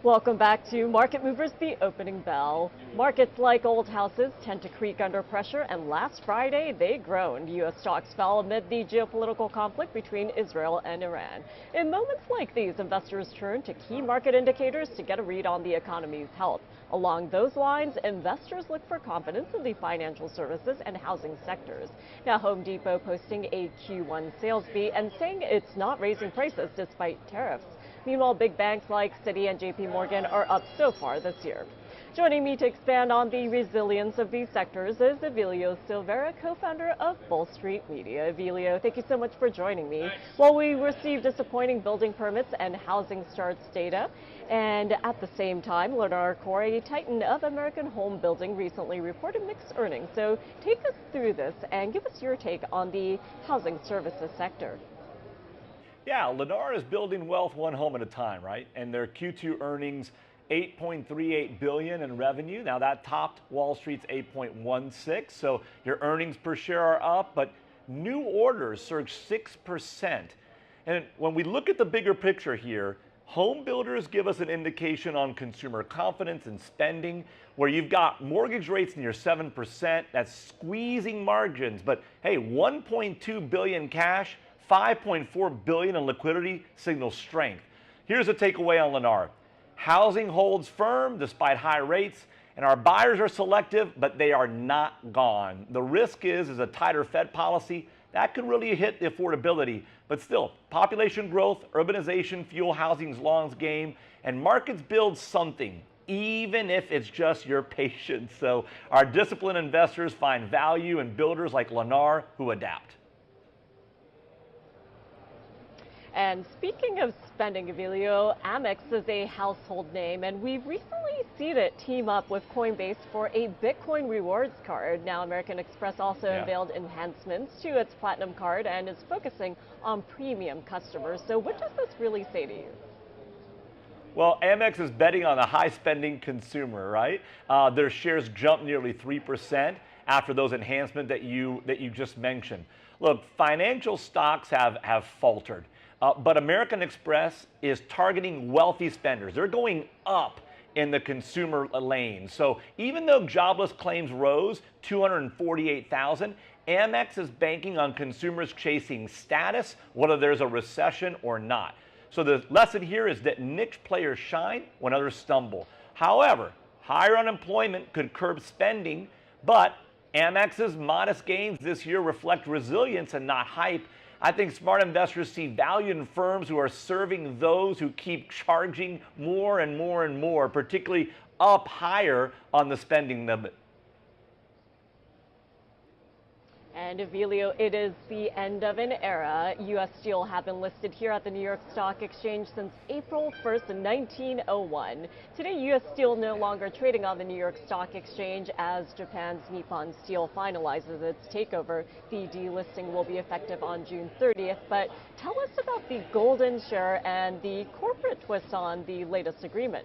Welcome back to Market Movers, the opening bell. Markets like old houses tend to creak under pressure, and last Friday they groaned. U.S. stocks fell amid the geopolitical conflict between Israel and Iran. In moments like these, investors turn to key market indicators to get a read on the economy's health. Along those lines, investors look for confidence in the financial services and housing sectors. Now, Home Depot posting a Q1 sales beat and saying it's not raising prices despite tariffs. Meanwhile, big banks like Citi and JP Morgan are up so far this year. Joining me to expand on the resilience of these sectors is Evelio Silvera, co-founder of Bull Street Media. Evelio, thank you so much for joining me. Well, we received disappointing building permits and housing starts data, and at the same time, Lennar, a titan of American home building, recently reported mixed earnings. So take us through this and give us your take on the housing services sector. Yeah, Lennar is building wealth one home at a time, right? And their Q2 earnings, $8.38 billion in revenue. Now that topped Wall Street's 8.16, so your earnings per share are up, but new orders surged 6%. And when we look at the bigger picture here, home builders give us an indication on consumer confidence and spending, where you've got mortgage rates near 7%, that's squeezing margins, but hey, $1.2 billion cash, $5.4 billion in liquidity signals strength. Here's a takeaway on Lennar. Housing holds firm despite high rates, and our buyers are selective, but they are not gone. The risk is a tighter Fed policy. That could really hit the affordability, but still, population growth, urbanization, fuel housing's long game, and markets build something, even if it's just your patience. So our disciplined investors find value in builders like Lennar who adapt. And speaking of spending, Evelio, Amex is a household name, and we've recently seen it team up with Coinbase for a Bitcoin rewards card. Now, American Express also unveiled enhancements to its Platinum card and is focusing on premium customers. So what does this really say to you? Well, Amex is betting on a high-spending consumer, right? Their shares jumped nearly 3% after those enhancements that you just mentioned. Look, financial stocks have faltered. But American Express is targeting wealthy spenders. They're going up in the consumer lane. So even though jobless claims rose 248,000, Amex is banking on consumers chasing status, whether there's a recession or not. So the lesson here is that niche players shine when others stumble. However, higher unemployment could curb spending, but Amex's modest gains this year reflect resilience and not hype. I think smart investors see value in firms who are serving those who keep charging more and more and more, particularly up higher on the spending limit. And Evelio, it is the end of an era. U.S. Steel have been listed here at the New York Stock Exchange since April 1st, 1901. Today, U.S. Steel no longer trading on the New York Stock Exchange as Japan's Nippon Steel finalizes its takeover. The delisting will be effective on June 30th. But tell us about the golden share and the corporate twist on the latest agreement.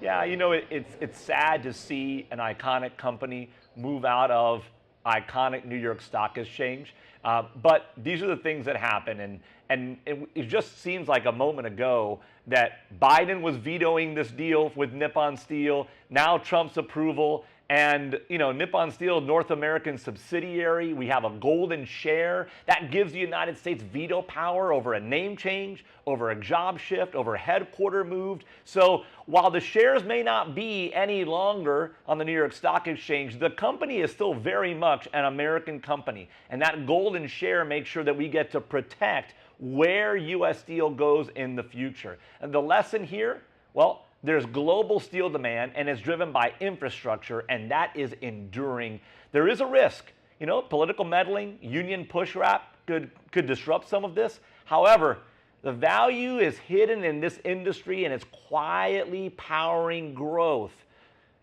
Yeah, you know, it's sad to see an iconic company move out of iconic New York Stock Exchange. But these are the things that happen. And it just seems like a moment ago that Biden was vetoing this deal with Nippon Steel, now Trump's approval. And, you know, Nippon Steel, North American subsidiary, we have a golden share. That gives the United States veto power over a name change, over a job shift, over a headquarter moved. So while the shares may not be any longer on the New York Stock Exchange, the company is still very much an American company. And that golden share makes sure that we get to protect where U.S. Steel goes in the future. And the lesson here, well, there's global steel demand, and it's driven by infrastructure, and that is enduring. There is a risk, you know, political meddling, union pushback could disrupt some of this. However, the value is hidden in this industry, and it's quietly powering growth.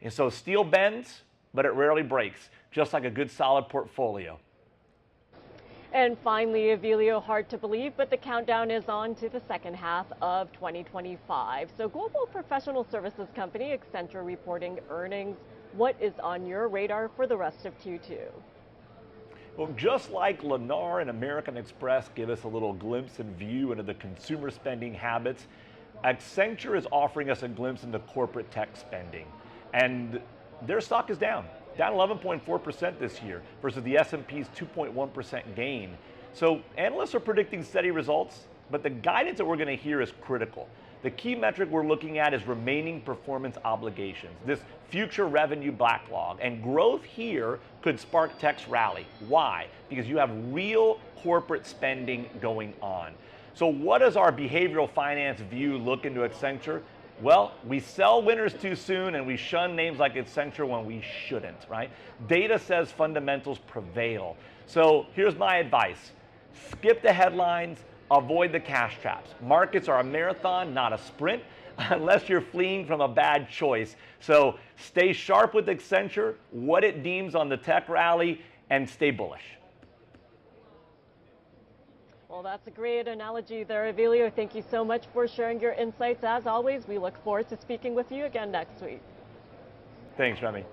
And so steel bends, but it rarely breaks, just like a good solid portfolio. And finally, Evelio, hard to believe, but the countdown is on to the second half of 2025. So global professional services company Accenture reporting earnings. What is on your radar for the rest of Q2? Well, just like Lennar and American Express give us a little glimpse and view into the consumer spending habits, Accenture is offering us a glimpse into corporate tech spending, and their stock is down 11.4% this year versus the S&P's 2.1% gain. So analysts are predicting steady results, but the guidance that we're going to hear is critical. The key metric we're looking at is remaining performance obligations, this future revenue backlog, and growth here could spark tech's rally. Why? Because you have real corporate spending going on. So what does our behavioral finance view look into Accenture? Well, we sell winners too soon and we shun names like Accenture when we shouldn't, right? Data says fundamentals prevail. So here's my advice. Skip the headlines, avoid the cash traps. Markets are a marathon, not a sprint, unless you're fleeing from a bad choice. So stay sharp with Accenture, what it deems on the tech rally, and stay bullish. Well, that's a great analogy there, Evelio. Thank you so much for sharing your insights. As always, we look forward to speaking with you again next week. Thanks, Remy.